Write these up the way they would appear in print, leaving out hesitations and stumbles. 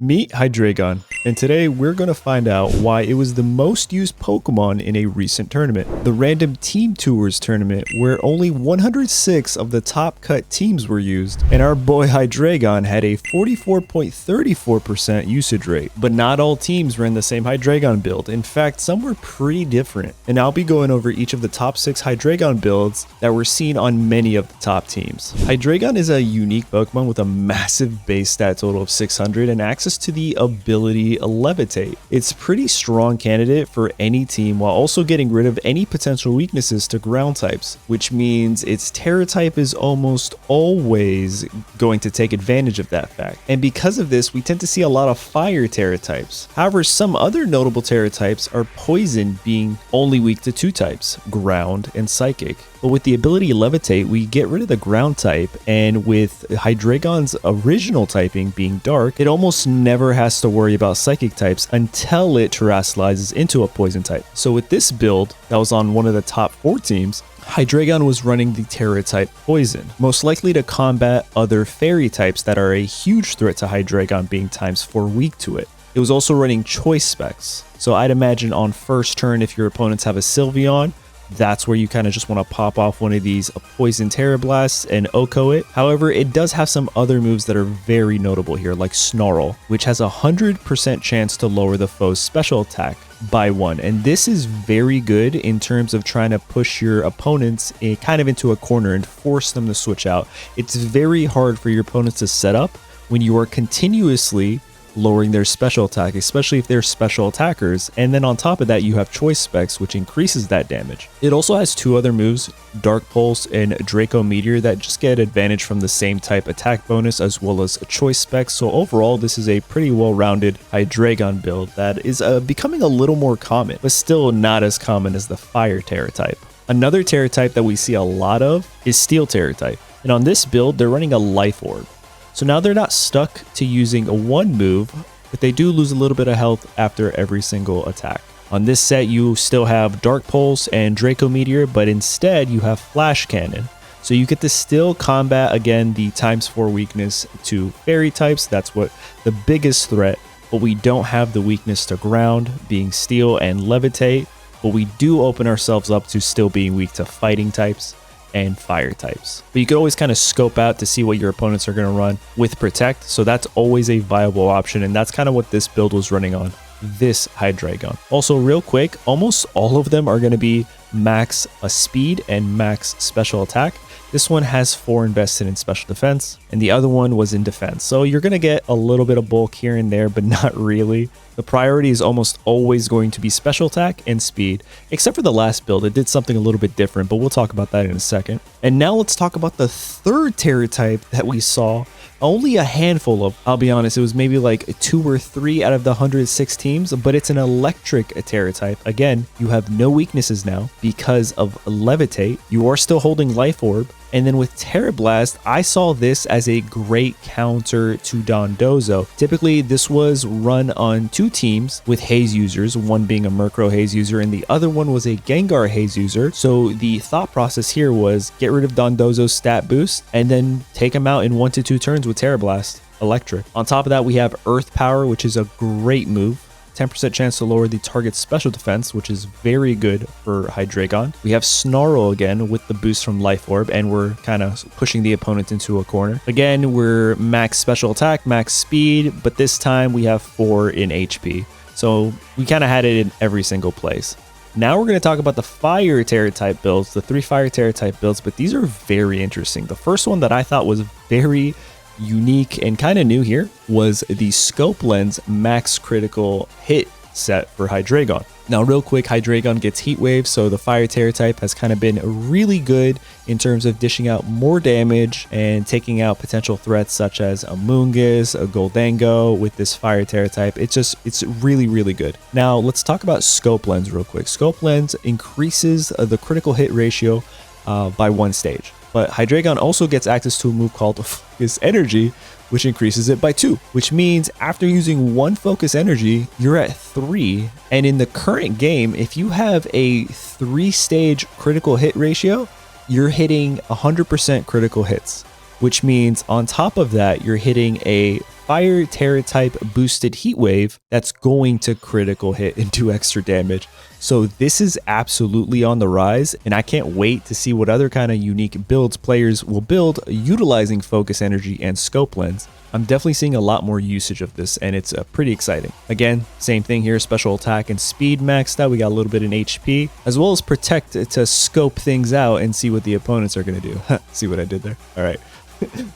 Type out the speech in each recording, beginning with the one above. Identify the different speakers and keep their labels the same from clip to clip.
Speaker 1: Meet Hydreigon, and today we're going to find out why it was the most used Pokemon in a recent tournament, the Random Team Tours tournament, where only 106 of the top cut teams were used, and our boy Hydreigon had a 44.34% usage rate. But not all teams ran the same Hydreigon build. In fact, some were pretty different, and I'll be going over each of the top 6 Hydreigon builds that were seen on many of the top teams. Hydreigon is a unique Pokemon with a massive base stat total of 600 and access to the ability Levitate. It's a pretty strong candidate for any team while also getting rid of any potential weaknesses to ground types, which means its Terra type is almost always going to take advantage of that fact. And because of this, we tend to see a lot of fire Terra types. However, some other notable Terra types are Poison being only weak to 2 types, ground and psychic. But with the ability Levitate, we get rid of the ground type, and with Hydreigon's original typing being dark, it almost never has to worry about psychic types until it terastallizes into a poison type. So with this build that was on one of the top 4 teams, Hydreigon was running the Terra type Poison, most likely to combat other fairy types that are a huge threat to Hydreigon being ×4 weak to it. It was also running choice specs, so I'd imagine on first turn if your opponents have a Sylveon, that's where you kind of just want to pop off one of these Poison Terra Blasts and Oko it. However, it does have some other moves that are very notable here, like Snarl, which has a 100% chance to lower the foe's special attack by 1. And this is very good in terms of trying to push your opponents kind of into a corner and force them to switch out. It's very hard for your opponents to set up when you are continuously lowering their special attack, especially if they're special attackers, and then on top of that you have choice specs, which increases that damage. It also has 2 other moves, Dark Pulse and Draco Meteor, that just get advantage from the same type attack bonus as well as choice specs. So overall, this is a pretty well-rounded Hydreigon build that is becoming a little more common, but still not as common as the Fire Terra type. Another Terra type that we see a lot of is Steel Terra type, and on this build they're running a Life Orb. So now they're not stuck to using a 1 move, but they do lose a little bit of health after every single attack. On this set, you still have Dark Pulse and Draco Meteor, but instead you have Flash Cannon. So you get to still combat, again, the ×4 weakness to fairy types. That's what the biggest threat, but we don't have the weakness to ground, being Steel and Levitate, but we do open ourselves up to still being weak to fighting types and fire types. But you could always kind of scope out to see what your opponents are going to run with Protect, so that's always a viable option, and that's kind of what this build was running on this Hydreigon. Also, real quick, almost all of them are going to be max speed and max special attack. This one has 4 invested in special defense, and the other one was in defense. So you're going to get a little bit of bulk here and there, but not really. The priority is almost always going to be special attack and speed, except for the last build. It did something a little bit different, but we'll talk about that in a second. And now let's talk about the 3rd Terra type that we saw. Only a handful of, I'll be honest, it was maybe like 2 or 3 out of the 106 teams, but it's an electric Terra type. Again, you have no weaknesses now because of Levitate. You are still holding Life Orb. And then with Terra Blast, I saw this as a great counter to Dondozo. Typically, this was run on 2 teams with Haze users, one being a Murkrow Haze user and the other one was a Gengar Haze user. So the thought process here was get rid of Dondozo's stat boost and then take him out in 1 to 2 turns with Terra Blast electric. On top of that, we have Earth Power, which is a great move. 10% chance to lower the target's special defense, which is very good for Hydreigon. We have Snarl again with the boost from Life Orb, and we're kind of pushing the opponent into a corner. Again, we're max special attack, max speed, but this time we have 4 in HP. So we kind of had it in every single place. Now we're going to talk about the Fire Terra type builds, the 3 Fire Terra type builds, but these are very interesting. The first one that I thought was very unique and kind of new here was the Scope Lens max critical hit set for Hydreigon. Now real quick, Hydreigon gets Heat Wave, so the Fire Terra type has kind of been really good in terms of dishing out more damage and taking out potential threats such as a Moongus, a Goldango with this Fire Terra type. It's really good. Now let's talk about Scope Lens real quick. Scope Lens increases the critical hit ratio by 1 stage. But Hydreigon also gets access to a move called Focus Energy, which increases it by 2, which means after using 1 Focus Energy, you're at 3. And in the current game, if you have a 3-stage critical hit ratio, you're hitting 100% critical hits, which means on top of that, you're hitting a Fire Terra type boosted Heat Wave that's going to critical hit and do extra damage. So this is absolutely on the rise, and I can't wait to see what other kind of unique builds players will build utilizing Focus Energy and Scope Lens. I'm definitely seeing a lot more usage of this, and it's pretty exciting. Again, same thing here, special attack and speed maxed out. We got a little bit in HP, as well as protect to scope things out and see what the opponents are going to do. See what I did there? All right.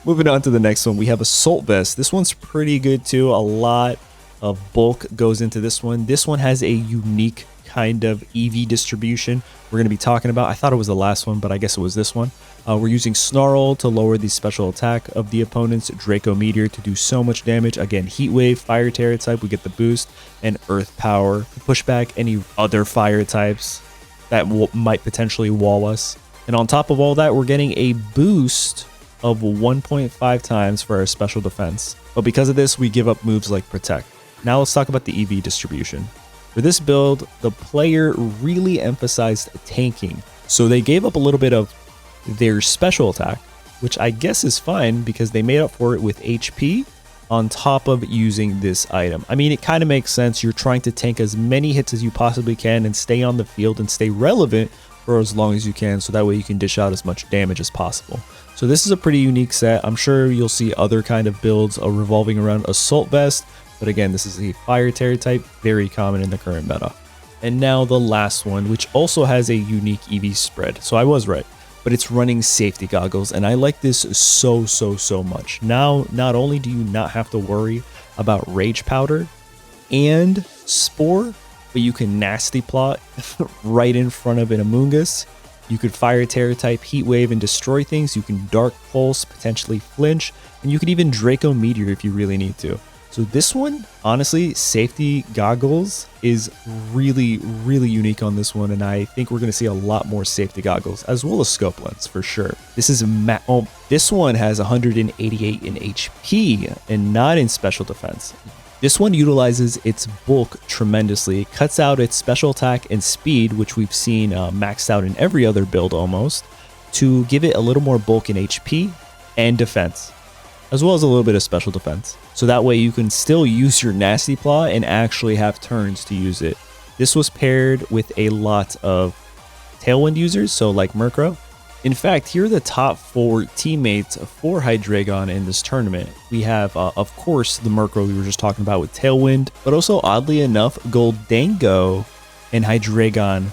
Speaker 1: Moving on to the next one, we have Assault Vest. This one's pretty good too. A lot of bulk goes into this one. This one has a unique kind of EV distribution we're going to be talking about. I thought it was the last one, but I guess it was this one. We're using Snarl to lower the special attack of the opponent's Draco Meteor to do so much damage. Again, Heat Wave, Fire Terra type, we get the boost, and Earth Power to push back any other fire types that might potentially wall us. And on top of all that, we're getting a boost of 1.5 times for our special defense. But because of this, we give up moves like Protect. Now let's talk about the EV distribution. For this build, the player really emphasized tanking. So they gave up a little bit of their special attack, which I guess is fine because they made up for it with HP on top of using this item. I mean, it kind of makes sense. You're trying to tank as many hits as you possibly can and stay on the field and stay relevant for as long as you can, so that way you can dish out as much damage as possible. So this is a pretty unique set. I'm sure you'll see other kind of builds revolving around Assault Vest, but again, this is a Fire Terra type, very common in the current meta. And now the last one, which also has a unique EV spread. So I was right, but it's running Safety Goggles, and I like this so much. Now, not only do you not have to worry about Rage Powder and Spore, but you can Nasty Plot right in front of an Amoonguss. You could Fire Terra type Heat Wave and destroy things. You can Dark Pulse, potentially flinch, and you could even Draco Meteor if you really need to. So this one, honestly, Safety Goggles is really unique on this one, and I think we're going to see a lot more Safety Goggles, as well as Scope Lens, for sure. This is this one has 188 in HP, and not in special defense. This one utilizes its bulk tremendously. It cuts out its special attack and speed, which we've seen maxed out in every other build almost, to give it a little more bulk in HP and defense, as well as a little bit of special defense. So that way you can still use your Nasty Claw and actually have turns to use it. This was paired with a lot of Tailwind users, so like Murkrow. In fact, here are the top 4 teammates for Hydreigon in this tournament. We have, of course, the Murkrow we were just talking about with Tailwind, but also, oddly enough, Goldango and Hydreigon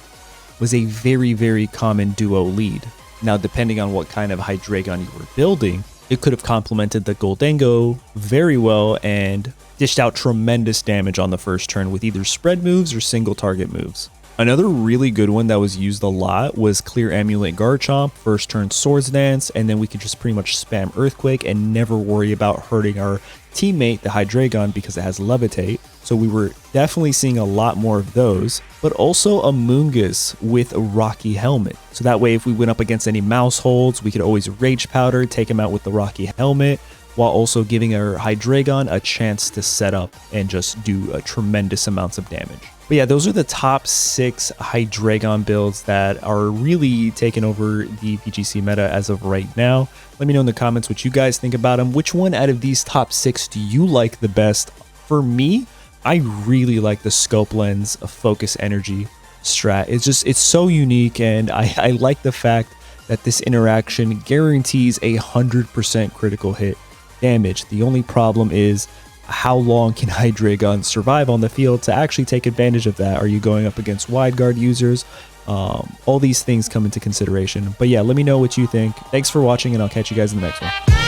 Speaker 1: was a very common duo lead. Now, depending on what kind of Hydreigon you were building, it could have complemented the Goldango very well and dished out tremendous damage on the first turn with either spread moves or single target moves. Another really good one that was used a lot was Clear Amulet Garchomp, first turn Swords Dance, and then we could just pretty much spam Earthquake and never worry about hurting our teammate, the Hydreigon, because it has Levitate. So we were definitely seeing a lot more of those, but also Amoonguss with a Rocky Helmet. So that way if we went up against any mouse holds, we could always Rage Powder, take him out with the Rocky Helmet, while also giving our Hydreigon a chance to set up and just do tremendous amounts of damage. But yeah, those are the top 6 Hydreigon builds that are really taking over the VGC meta as of right now. Let me know in the comments what you guys think about them. Which one out of these top 6 do you like the best? For me, I really like the Scope Lens Focus Energy strat. It's so unique, and I like the fact that this interaction guarantees 100% critical hit damage. The only problem is, how long can Hydreigon survive on the field to actually take advantage of that? Are you going up against wide guard users? All these things come into consideration. But yeah, let me know what you think. Thanks for watching, and I'll catch you guys in the next one.